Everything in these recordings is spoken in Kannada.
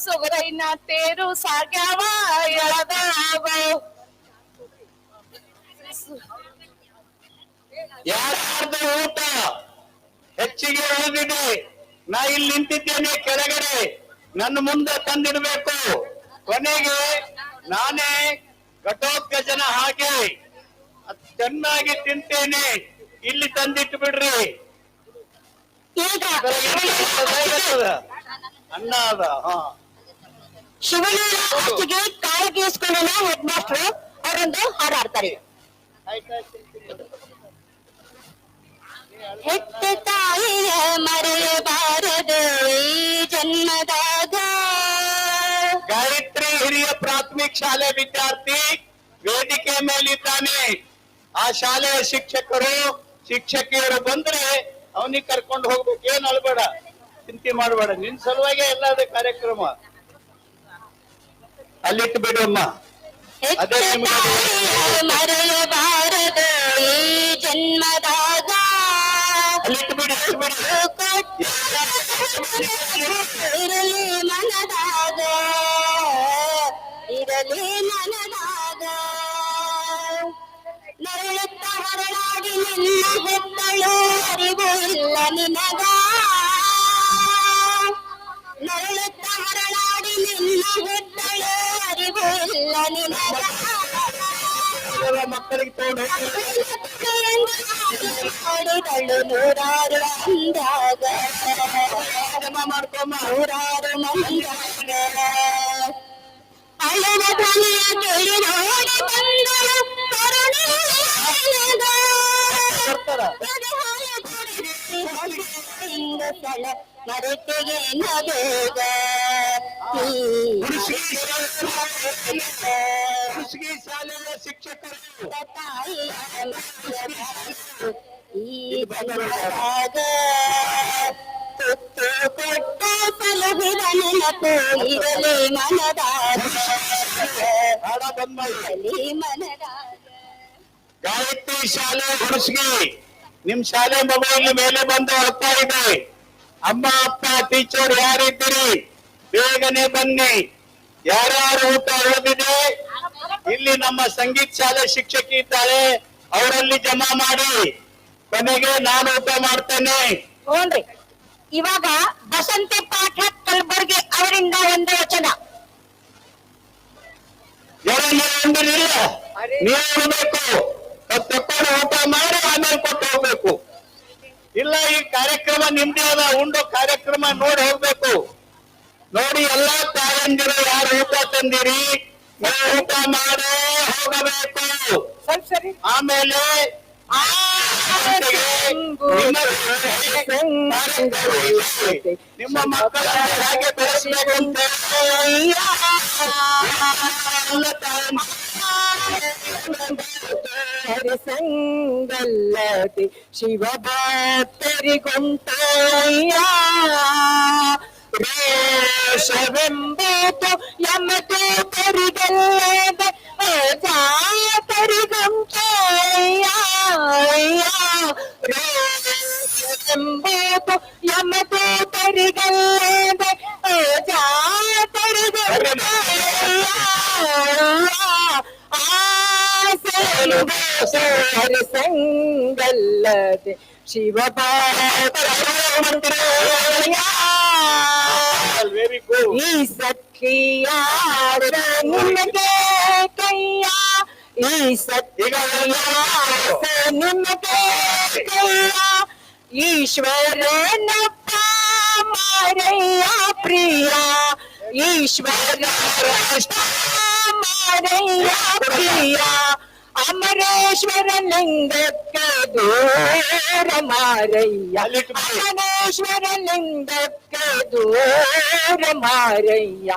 ಸುಗರೈನ ತೇರು ಸಾಗ್ಯಾವ ಎಳದಾವ. ಯಾರ್ದು ಊಟ ಹೆಚ್ಚಿಗೆ ಉಳಿದಿದೆ, ನಾ ಇಲ್ಲಿ ನಿಂತಿದ್ದೇನೆ ಕೆಳಗಡೆ, ನನ್ನ ಮುಂದೆ ತಂದಿಡ್ಬೇಕು. ಕೊನೆಗೆ ನಾನೇ ಘಟೋತ್ಕಚನ ಹಾಗೆ ಚೆನ್ನಾಗಿ ತಿಂತೇನೆ, ಇಲ್ಲಿ ತಂದಿಟ್ಟು ಬಿಡ್ರಿ. ಈಗ ಅನ್ನ ಅದ. ಶಿವಲಿಂಗ ಅಷ್ಟಿಗೆ ಕಾಳಗಿಸ್ಕೊಳ್ಳೋಣ ಹೆಡ್ ಮಾಸ್ಟರ್ ಅವರೊಂದು ಹಾಡಾಡ್ತಾರೆ. ಹೆತ್ತ ತಾಯಿಯ ಮರೆಯಬಾರದು ಈ ಜನ್ಮದಾಗ. ಗಾಯತ್ರಿ ಹಿರಿಯ ಪ್ರಾಥಮಿಕ ಶಾಲೆ ವಿದ್ಯಾರ್ಥಿ ವೇದಿಕೆ ಮೇಲಿದ್ದಾನೆ. ಆ ಶಾಲೆಯ ಶಿಕ್ಷಕರು ಶಿಕ್ಷಕಿಯರು ಬಂದ್ರೆ ಅವನಿಗೆ ಕರ್ಕೊಂಡು ಹೋಗ್ಬೇಕು. ಏನ್ ಅಳ್ಬೇಡ, ಚಿಂತೆ ಮಾಡಬೇಡ, ನಿನ್ ಸಲುವಾಗಿ ಎಲ್ಲದ ಕಾರ್ಯಕ್ರಮ ಅಲ್ಲಿಟ್ಟು ಬಿಡಮ್ಮ. ಅದೇ ಮರೆಯಬಾರದು ಈ ಜನ್ಮದಾಗ. ಅಲ್ಲಿಟ್ಟು ಬಿಡಿ, ಇರಲಿ ಮನದಾಗ, ಇರಲಿ ಮನದಾಗ. ನರಳುತ್ತ ಹೊರಳಾಡಿ ನಿನ್ನ ಹೆತ್ತಳು ಅರಿವು ಇಲ್ಲ ನಿನಗ. ನರಳುತ್ತ ಹೊರಳಾಡಿ ನಿನ್ನ ಹೆತ್ತಳು ಅರಿವು ಇಲ್ಲ ನಿನಗ. ಮಕ್ಕಳಿಗೆ ತಗೊಂಡು ಹೊಡೆದಳು ನೂರಾರು ಅಂದಾಗ, ಮಾಡ್ಕೊಮ್ಮ. ನೂರಾರು ಮಂದಾಗ. ಅಳದ ಧ್ವನಿಯ ಕೇಳಿ ನೋಡಿ ಬಂದಳು ಕರುಣೆಯಿಂದ. ಮರೆತೆಗೆ ನಬೇಗ ಶಾಲೆಯ ಶಿಕ್ಷಕರು ತಾಯಿಯ ಈ ಜನ್ಮದಾಗ. ತುತ್ತು ಕೊಟ್ಟ ಸಲಹಿದ ನೆನಪು ಇರಲಿ ಮನದಾಗ, ಇರಲಿ ಮನದಾಗ. ಗಾಯತ್ರಿ ಶಾಲೆ ಹುಡುಸ್ಗಿ, ನಿಮ್ ಶಾಲೆ ಮಗು ಇಲ್ಲಿ ಮೇಲೆ ಬಂದು ಹೋಗ್ತಾ ಇದೆ. ಅಮ್ಮ ಅಪ್ಪ ಟೀಚರ್ ಯಾರಿದ್ದೀರಿ ಬೇಗನೆ ಬನ್ನಿ. ಯಾರ್ಯಾರು ಊಟ ಉಳಿದಿದೆ ಇಲ್ಲಿ ನಮ್ಮ ಸಂಗೀತ ಶಾಲೆ ಶಿಕ್ಷಕಿ ಇದ್ದಾಳೆ, ಅವರಲ್ಲಿ ಜಮಾ ಮಾಡಿ. ಕೊನೆಗೆ ನಾನು ಊಟ ಮಾಡ್ತೇನೆ. ಹ್ಞೂನ್ರಿ. ಇವಾಗ ಬಸಂತಿ ಪಾಠ ಕಲಬುರ್ಗಿ ಅವರಿಂದ ಒಂದು ವಚನ. ಉಂಡಿರಿಲ್ಲ, ನೀವು ಉಣ್ಬೇಕು, ತಕ್ಕೊಂಡು ಊಟ ಮಾಡಿ ಆಮೇಲೆ ಕೊಟ್ಟು ಹೋಗ್ಬೇಕು. ಇಲ್ಲ, ಈ ಕಾರ್ಯಕ್ರಮ ನಿಮ್ದೇ ಅದ, ಉಂಡು ಕಾರ್ಯಕ್ರಮ ನೋಡಿ ಹೋಗ್ಬೇಕು. ನೋಡಿ ಎಲ್ಲಾ ತಾಯಂದಿರು ಯಾರು ಊಟ ತಂದಿರಿ ನೀವು ಊಟ ಮಾಡೇ ಹೋಗಬೇಕು. ಆಮೇಲೆ ನಿಮ್ಮ ಮಕ್ಕಳ ಹೇಗೆ ಬೆಳೆಸಬೇಕು ಅಂತ ಸಂಗಲ್ಲದೆ ಶಿವಭಕ್ತರಿಗುಂಟಯ್ಯ. ರೋಷವೆಂಬುದು ಯಮದೂತರಿಗಲ್ಲದೆ ಜಾತರಿಗುಂಟಯ್ಯ. ರೋಷವೆಂಬುದು ಯಮದೂತರಿಗಲ್ಲದೆ ಜಾತರಿಗುಂಟಯ್ಯ. ಸಂಗಲ್ಲದೆ ವೆರಿ ಗುಡ್. ಈ ಸಖಿಯಾರ ನಿಮಗೆ ಕೈಯ, ಈ ಸಖಿಯಾರ ನಿಮಗೆ ಕೈಯ. ಈಶ್ವರನಪ್ಪ ಮಾರಯ್ಯ ಪ್ರಿಯ, ಈಶ್ವರ ಮಾರಯ್ಯ ಪ್ರಿಯ. ಅಮರೇಶ್ವರ ಲಿಂಗಕ್ಕೆ ದೂರ ಮಾರಯ್ಯ, ಅಮರೇಶ್ವರ ಲಿಂಗಕ್ಕೆ ದೂರ ಮಾರಯ್ಯ.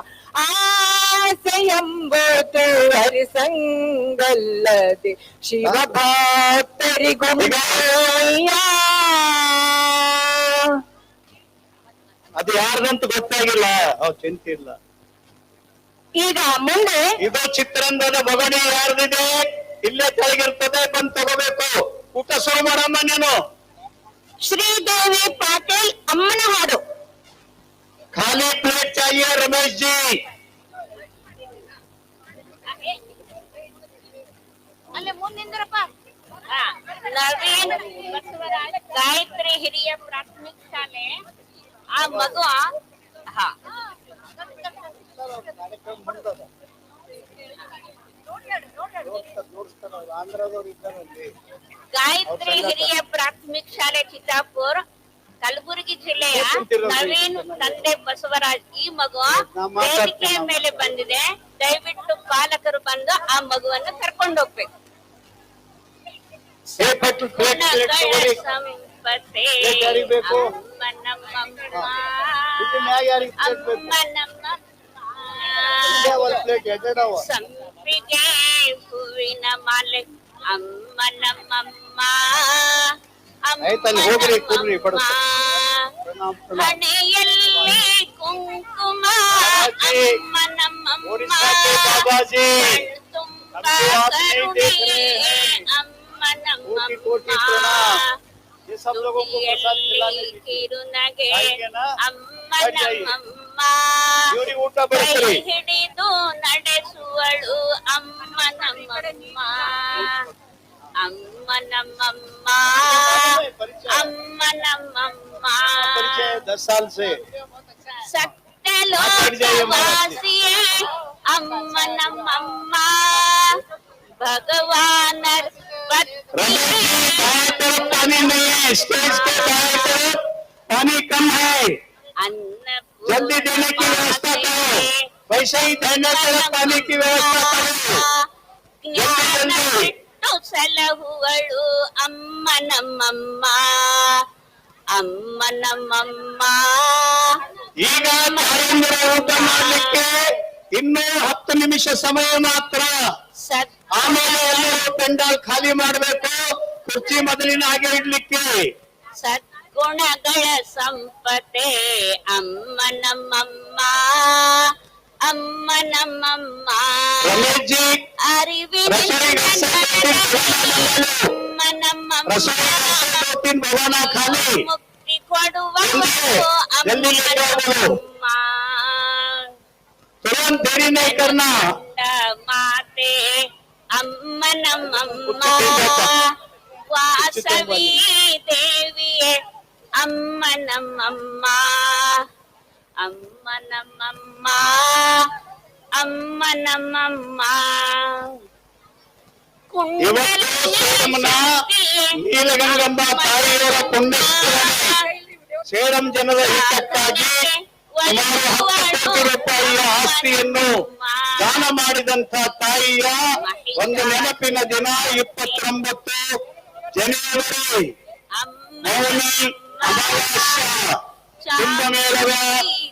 ಆಸೆಯಂಬುದು ಹರಿಸಂಗಲ್ಲದೆ ಶಿವಭಕ್ತರಿಗುಂಟಯ್ಯ. ಅದು ಯಾರ್ದಂತ ಗೊತ್ತಾಗಿಲ್ಲ, ಚಿಂತೆ ಇಲ್ಲ. ಈಗ ಮುಂದೆ ಇದು ಚಿತ್ರಂದದ ಬಗಣಿ ಯಾರ್ದಿದೆ ಇಲ್ಲೇ ಕೆಳಗಿರ್ತದೆ, ಬಂದು ತಗೋಬೇಕು. ಊಟ ಶುರು ಮಾಡಮ್ಮ ನೀನು. ಶ್ರೀದೇವಿ ಪಾಟೀಲ್ ಅಮ್ಮನ ಹಾಡು. खाली प्लेट चाहिए रमेश जी। ಅಲ್ಲೇ ಮುಂದಿಂದ್ರಪ್ಪ. ನವೀನ್ ಬಸವರಾಜ್ ಗಾಯತ್ರಿ ಹಿರಿಯ ಪ್ರಾಥಮಿಕ ಶಾಲೆ ಆ ಮಗು ಹಾ ಗಾಯತ್ರಿ ಹಿರಿಯ ಪ್ರಾಥಮಿಕ ಶಾಲೆ ಚಿತ್ತಾಪುರ್ ಕಲಬುರಗಿ ಜಿಲ್ಲೆಯ ನವೀನ್ ತಂದೆ ಬಸವರಾಜ್ ಈ ಮಗು ವೇದಿಕೆಯ ಮೇಲೆ ಬಂದಿದೆ. ದಯವಿಟ್ಟು ಪಾಲಕರು ಬಂದು ಆ ಮಗುವನ್ನು ಕರ್ಕೊಂಡು ಹೋಗ್ಬೇಕು. ಸಂಪತೆ ಸಂಪಿಗೆ ಹೂವಿನ ಮಾಲೆ ಅಮ್ಮ ನಮ್ಮಮ್ಮ ಹಣೆಯಲ್ಲಿ ಕುಂಕುಮ ಅಮ್ಮ ನಮ್ಮಮ್ಮ ತುಂಬ ಕರುಣೆ ಅಮ್ಮ ನಮ್ಮಮ್ಮ ಕಿರುನಗೆ ಅಮ್ಮ ನಮ್ಮಮ್ಮ ಕೈ ಹಿಡಿದು ನಡೆಸುವಳು ಅಮ್ಮ ನಮ್ಮಮ್ಮ ಅಮ್ಮ ನಮ್ಮಮ್ಮ ಅಮ್ಮ ನಮ್ಮಮ್ಮ 10 साल से ಸತ್ಯಲೋಕವಾಸಿಯೇ ಅಮ್ಮ ನಮ್ಮಮ್ಮ ಭಗವಾನ पानी नहीं है, स्टेज के बाहर तरफ पानी कम है, जल्दी देने की व्यवस्था करो। वैसे ही धरने तरफ पानी की व्यवस्था करो। ಜ್ಞಾನ ಬಿಟ್ಟು ಸಲಹುವಳು ಅಮ್ಮ ನಮ್ಮಮ್ಮ ಅಮ್ಮ ನಮ್ಮಮ್ಮ ಈಗ ತಾಯಂದಿರ ಊಟ ಮಾಡ್ಲಿಕ್ಕೆ ಇನ್ನೂ 10 ನಿಮಿಷ ಸಮಯ ಮಾತ್ರ. ಆಮೇಲೆ ಎಲ್ಲರೂ ಪೆಂಡಾಲ್ ಖಾಲಿ ಮಾಡಬೇಕು. ಕುರ್ಚಿ ಮೊದಲಿನ ಹಾಗೆ ಇಡ್ಲಿಕ್ಕೆ. ಸದ್ಗುಣಗಳ ಸಂಪತೆ ಅಮ್ಮ ನಮ್ಮಮ್ಮ ಅಮ್ಮ ನಮ್ಮಮ್ಮ ರಮೇಶ್ ಜಿ ಅರಿವಿನ ಅಮ್ಮ ನಮ್ಮಮ್ಮ भगवाना खाली ಮುಕ್ತಿ ಕೊಡುವವಳು ಅಮ್ಮ ನಮ್ಮಮ್ಮ तुरंत देरी नहीं करना. ಮಾತೆ ಅಮ್ಮ ನಮ್ಮಮ್ಮ ವಾಸವಿ ದೇವಿಯೇ ಅಮ್ಮ ನಮ್ಮಮ್ಮ ಅಮ್ಮ ನಮ್ಮಮ್ಮ ಅಮ್ಮ ನಮ್ಮಮ್ಮ ಇವತ್ತು ಸೇಡಂನ ನೀಲಗಂಗಮ್ಮ ತಾಯಿಯವರ ಪುಣ್ಯಸ್ಮರಣೆ ಸೇಡಂ ಜನರ ಹಿತಕ್ಕಾಗಿ ಸುಮಾರು 10 ಕೋಟಿ ರೂಪಾಯಿಯ ಆಸ್ತಿಯನ್ನು ದಾನ ಮಾಡಿದಂತ ತಾಯಿಯ ಒಂದು ನೆನಪಿನ ದಿನ 29 ಜನವರಿ ಮೌನಿ ಅಮಾವಾಸ್ಯ ಕುಂಭಮೇಳದ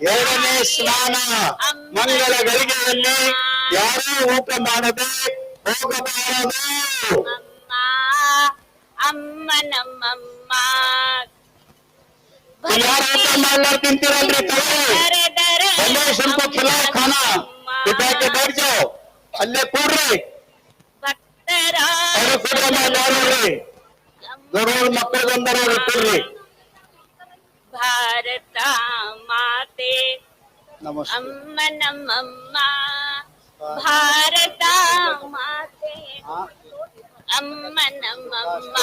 2ನೇ ಸ್ನಾನ ಮಂಗಳ ಗಳಿಗೆಯಲ್ಲಿ ಯಾರೂ ಊಟ ಮಾಡದೆ ಹೋಗಬಾರದು. ಅಮ್ಮ ನಮ್ಮಮ್ಮ ಯಾರು ಊಟ ಮಾಡ್ಲಾರ ತಿಂತೀರಲ್ರಿ रमेश उनको खिलाओ खाना पिता के बैठ जाओ अल्ले ಕೂಡ್ರಿ ಅವ್ರು ಕೂಡ್ರ ಮಾಡ್ರಿ ದೊಡ್ಡ ಮಕ್ಕಳು ಬಂದವರು ಕೂಡ್ರಿ. ಭಾರತ ಮಾತೆ नमस्ते ಅಮ್ಮ ನಮ್ಮಮ್ಮ ಭಾರತ ಮಾತೆ ಅಮ್ಮ ನಮ್ಮಮ್ಮ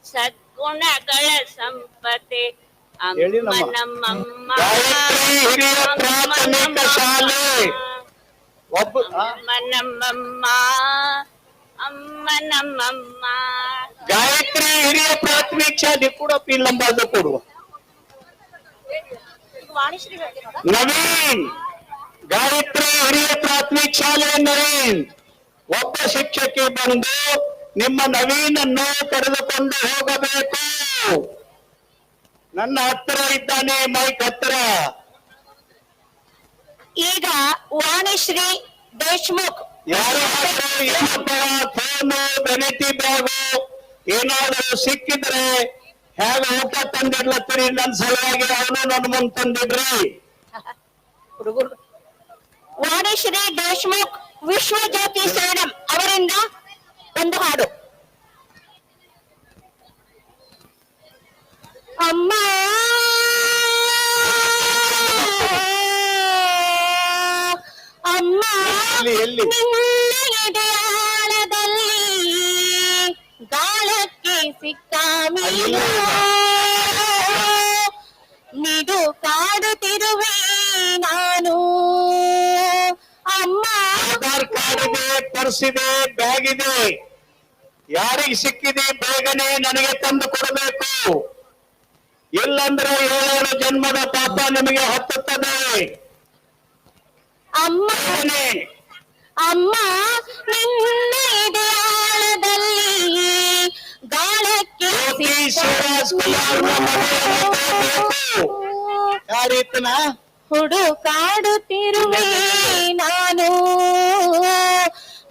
ಸದ್ಗುಣಗಳ ಸಂಪತೆ ಅಮ್ಮ ನಮ್ಮಮ್ಮ ಗಾಯತ್ರಿ ಹಿರಿಯ ಪ್ರಾಥಮಿಕ ಶಾಲೆ ಒಬ್ಬ ಅಮ್ಮ ನಮ್ಮಮ್ಮ ಅಮ್ಮ ನಮ್ಮಮ್ಮ ಗಾಯತ್ರಿ ಹಿರಿಯ ಪ್ರಾಥಮಿಕ ಶಾಲೆ ಕೂಡ ಪಿಲ್ಲಂಬಾಜು ಕೊಡುವ ನವೀನ್ ಗಾಯತ್ರಿ ಹಿರಿಯ ಪ್ರಾಥಮಿಕ ಶಾಲೆ ನವೀನ್ ಒಬ್ಬ ಶಿಕ್ಷಕಿ ಬಂದು ನಿಮ್ಮ ನವೀನನ್ನು ಕರೆದುಕೊಂಡು ಹೋಗಬೇಕು. ನನ್ನ ಹತ್ತಿರ ಇದ್ದಾನೆ ಮೈಕ್ ಹತ್ತಿರ. ಈಗ ವಾಣಿಶ್ರೀ ದೇಶ್ಮುಖ್ ಯಾರು ಏನಪ್ಪ ಫೋನು ಬೆನಿಟಿ ಬ್ಯಾಗು ಏನಾದ್ರು ಸಿಕ್ಕಿದ್ರೆ ಹೇಗ ಊಟ ತಂದಿಡ್ಲತ್ತೀರಿ ನನ್ನ ಸಲುವಾಗಿ ಅವನು ನನ್ನ ಮುಂದೆ ತಂದಿಡ್ರಿ. ವಾಣಿಶ್ರೀ ದೇಶ್ಮುಖ್ ವಿಶ್ವಜ್ಯೋತಿ ಸೇಡಂ ಅವರಿಂದ ಒಂದು ಹಾಡು. ಅಮ್ಮ ಎಲ್ಲಿ ಎದೆಯಾಳದಲ್ಲಿ ಗಾಳಕ್ಕೆ ಸಿಕ್ಕ ಮೀನು ನಿಡು ಕಾಡುತ್ತಿರುವೆ ನಾನು ಅಮ್ಮ. ಆಧಾರ್ ಕಾರ್ಡ್ ಇದೆ, ಪರ್ಸ್ ಇದೆ, ಬ್ಯಾಗ್ ಇದೆ. ಯಾರಿಗೆ ಸಿಕ್ಕಿದೆ ಬೇಗನೆ ನನಗೆ ತಂದು ಕೊಡಬೇಕು. ಇಲ್ಲಂದ್ರೆ 7 ಜನ್ಮದ ಪಾಪ ನಿಮಗೆ ಹತ್ತುತ್ತದೆ. ಅಮ್ಮ ಬೇಗನೆ. ಅಮ್ಮ ನಿನ್ನ ಎದೆಯಾಳದಲ್ಲಿ ಗಾಳಕ್ಕೆ ಜ್ಯೋತಿ ಶಿವರಾಜ್ ಕುಮಾರ್ನ ಮನೆಯಲ್ಲಿ ಬೇಕು. ಯಾರೀತನ ಹುಡುಕಾಡುತ್ತಿರುವೆ ನಾನು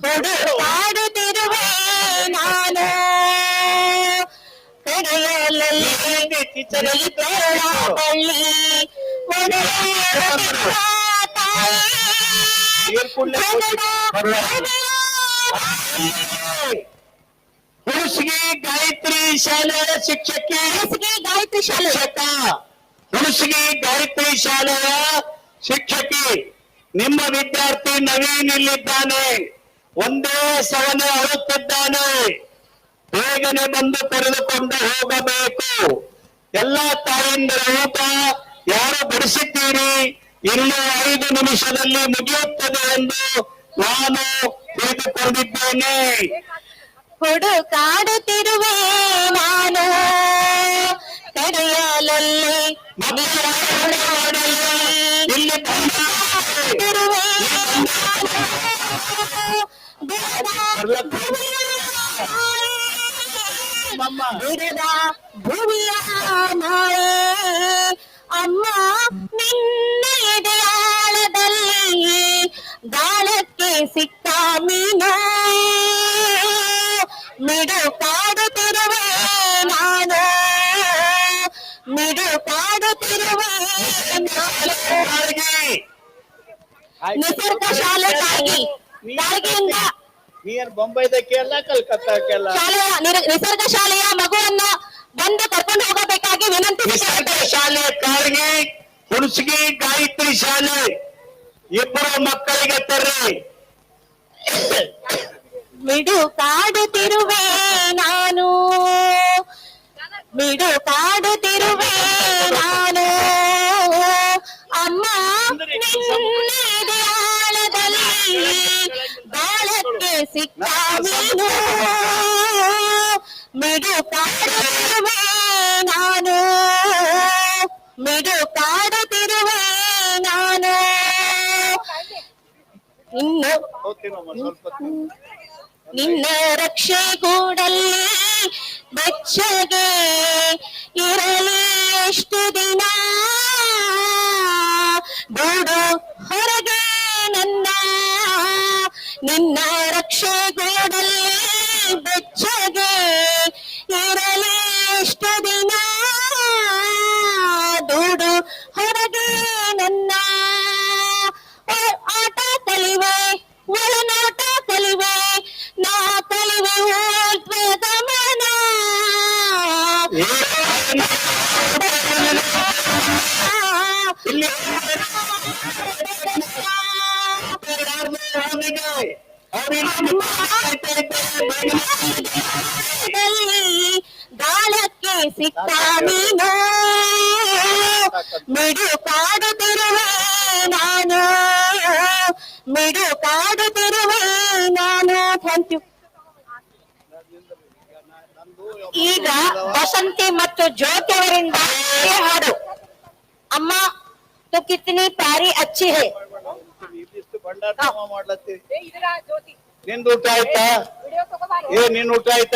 ಹುಡುಕಾಡುತ್ತಿರುವೆ ನಾನು ಕಡೆಯಲಲ್ಲಿ ಬಳ್ಳಿ ಹುಣಸಗಿ ಗಾಯತ್ರಿ ಶಾಲೆಯ ಶಿಕ್ಷಕಿ, ಗಾಯತ್ರಿ ಶಾಲೆ ಶಿಕ್ಷಕ, ಹುಣಸಗಿ ಗಾಯತ್ರಿ ಶಾಲೆಯ ಶಿಕ್ಷಕಿ ನಿಮ್ಮ ವಿದ್ಯಾರ್ಥಿ ನವೀನ್ ಇಲ್ಲಿದ್ದಾನೆ. ಒಂದೇ ಸವನೆ ಅಳುತ್ತಿದ್ದಾನೆ. ಬೇಗನೆ ಬಂದು ಕರೆದುಕೊಂಡು ಹೋಗಬೇಕು. ಎಲ್ಲ ತಾಯಿಂದರ ಊಟ ಯಾರು ಬಡಿಸಿದ್ದೀರಿ? ಇನ್ನು 5 ನಿಮಿಷದಲ್ಲಿ ಮುಗಿಯುತ್ತದೆ ಎಂದು ನಾನು ತಿಳಿದುಕೊಂಡಿದ್ದೇನೆ. ಹುಡುಕಾಡುತ್ತಿರುವೆ ನಾನು ಕಡೆಯಲಲ್ಲಿ ಇಲ್ಲಿ ತಿರುವೆ ಬಿಡದ ಭೂಮಿಯ ನಾಳೆ ಅಮ್ಮ ನಿನ್ನ ಎದೆಯಾಳದಲ್ಲಿ ಗಾಳಕ್ಕೆ ಸಿಕ್ಕ ಮೀನು ಮಿಡು ಕಾಡುತ್ತಿರುವೆ ನಾನು ಮಿಡು ಕಾಡುತ್ತಿರುವೆ ನಿಸರ್ಗ ಶಾಲೆ ತಾಗಿ ತಾಗಿಯಿಂದ ನೀನ್ ಬೊಂಬೈದಕ್ಕೆಲ್ಲ ಕಲ್ಕತ್ತಾಕ್ಕೆಲ್ಲ ಶಾಲೆಯ ನಿಸರ್ಗ ಶಾಲೆಯ ಮಗುವನ್ನ ಬಂದು ಕರ್ಕೊಂಡು ಹೋಗಬೇಕಾಗಿ ವಿನಂತಿ ನಿಸರ್ಗ ಶಾಲೆ ಕಾರಿಗೆ, ಹುಣಸಗಿ ಗಾಯತ್ರಿ ಶಾಲೆ ಇಬ್ಬರು ಮಕ್ಕಳಿಗೆ ತರ್ರಿ. ಮಿಡು ಕಾಡುತ್ತಿರುವೆ ನಾನು ಮಿಡು ಕಾಡುತ್ತಿರುವೆ ನಾನು ಅಮ್ಮ ನಿನ್ನ ಎದೆಯಾಳದಲ್ಲಿ ಬಾಳಕ್ಕೆ ಸಿಕ್ಕ ಮೀನು ಮಿಡು ಕಾಡುತ್ತಿರುವೆ ನಾನು ಮಿಡು ಕಾಡುತ್ತಿರುವೆ ನಾನು ಇನ್ನು ಹೋಗ್ತೀನಮ್ಮ ಸ್ವಲ್ಪ ಹೊತ್ತು. ನಿನ್ನ ರಕ್ಷೆ ಗೂಡಲ್ಲಿ ಬೆಚ್ಚಗೆ ಇರಲಿ ಎಷ್ಟು ದಿನ ಗೂಡು ಹೊರಗೆ ನನ್ನ ನಿನ್ನ ರಕ್ಷೆ ಗೂಡಲ್ಲಿ ಬೆಚ್ಚಗೆ ಇರಲಿ ಎಷ್ಟು ದಿನ ಗೂಡು ಹೊರಗೆ ನನ್ನ ಆಟ ಕಲಿವೆ ಒಳನಾಟ ಕಲಿವೆ ನಾ ಕಲಿವೆ ಗಮನ ಇಲ್ಲಿ ಗಾಳಕ್ಕೆ ಸಿಕ್ಕ ನೀನು ಮಿಡು ಕಾಡುತ್ತಿರುವೆ ನಾನು ಮಿಡು ಕಾಡುತ್ತಿರುವೆ ನಾನು. Thank you. ಈಗ ವಸಂತಿ ಮತ್ತು ಜ್ಯೋತಿ ಅವರಿಂದ ಹಾಡು ಅಮ್ಮ तो कितनी प्यारी अच्छी है. ಇದಿಷ್ಟು ಭಂಡಾರ ಮಾಡ್ಲತ್ತಿ. ನಿಂದು ಊಟ ಆಯ್ತಾ? ನಿನ್ ಊಟ ಆಯ್ತಾ?